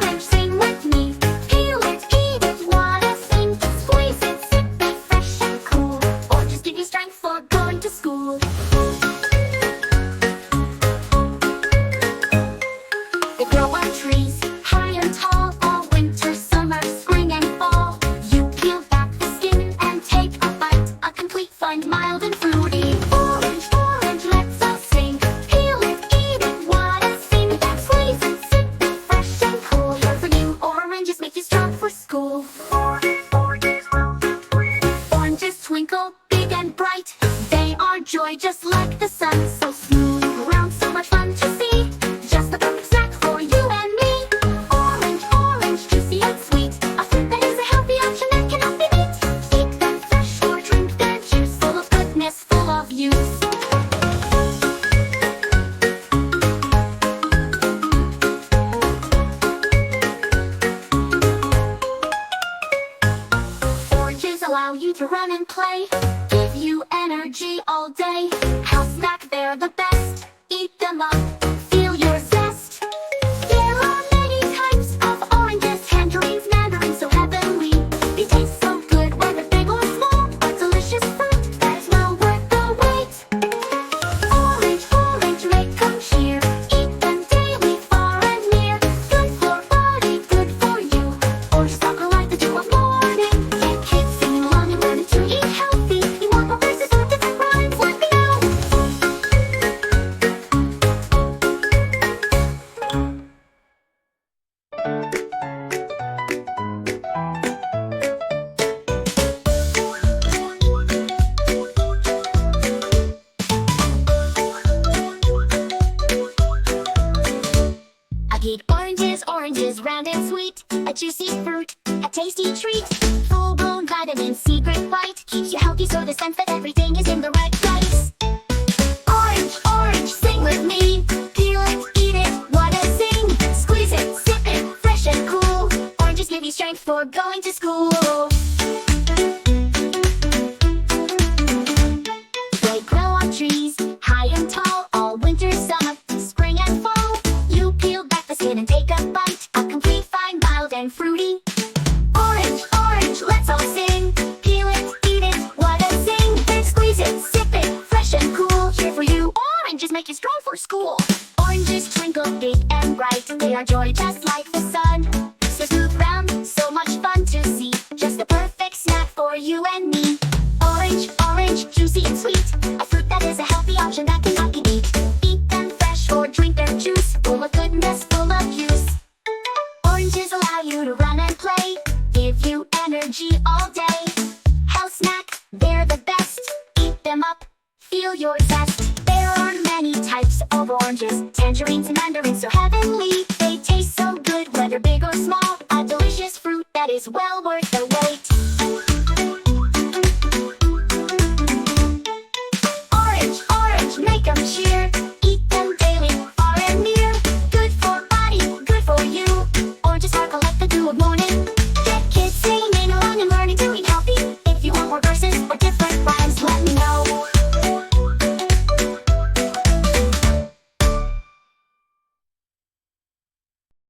orange, sing with me. Peel it, eat it, what a thing. Squeeze it, sip it, fresh and cool. Oranges give you strength for going to school. They grow on trees, high and tall, all winter, summer, spring and fall. You peel back the skin and take a bite, a complete find, mild and fruity. Orange, orange, let's all sing. Peel it, eat it, what a thing. Squeeze it, sip it, fresh and cool. Here for you, oranges make you strong for school. Oranges twinkle, big and bright. They are joy just like the sun. So smooth, round, so much fun to see. Just the perfect snack for you and me. Orange, orange, juicy and sweet. A fruit that is a healthy option that cannot be beat. Eat them fresh or drink their juice. Full of goodness, full of use. Oranges allow you to run and play, give you energy all day. Health snack, they're the best. Eat them up, feel your zest. There are many types of oranges, tangerines, mandarins, so heavenly. They taste so good whether big or small. A delicious fruit that is well worth the wait. Orange, orange, make them cheer. Eat them daily, far and near. Good for body, good for you. Oranges sparkle like the dew of morning. Get kids singing along and learning to eat healthy. You want more verses or different rhymes? Let me know. I eat oranges, oranges, round and sweet. A juicy fruit, a tasty treat. Full-blown vitamin, secret bite. Keeps you healthy, so the sense that everything is in the right place. Orange, orange, sing with me. Peel it, eat it, what a sing. Squeeze it, sip it, fresh and cool. Oranges give you strength for going to school. They grow on trees, high and tall, all winter, summer, spring and fall. You peel back the skin and take a bite, a complete find, mild and fruity. Orange, orange, let's all sing. Peel it, eat it, what a sing. Then squeeze it, sip it, fresh and cool. Here for you, oranges make you strong for school. Oranges twinkle big and bright. They are joy just like the sun. So smooth, round, so much fun to see. Just the perfect snack for you and me. Orange, orange, juicy and sweet. A fruit that is a healthy option that cannot be beat. Eat them fresh or drink their juice. Full of goodness, full of use. Oranges allow you to run and play, give you energy all day. Health snack, they're the best. Eat them up, feel your zest. There are many types of oranges, tangerines and mandarins, so heavenly. They taste so good whether big or small. A delicious fruit that is well worth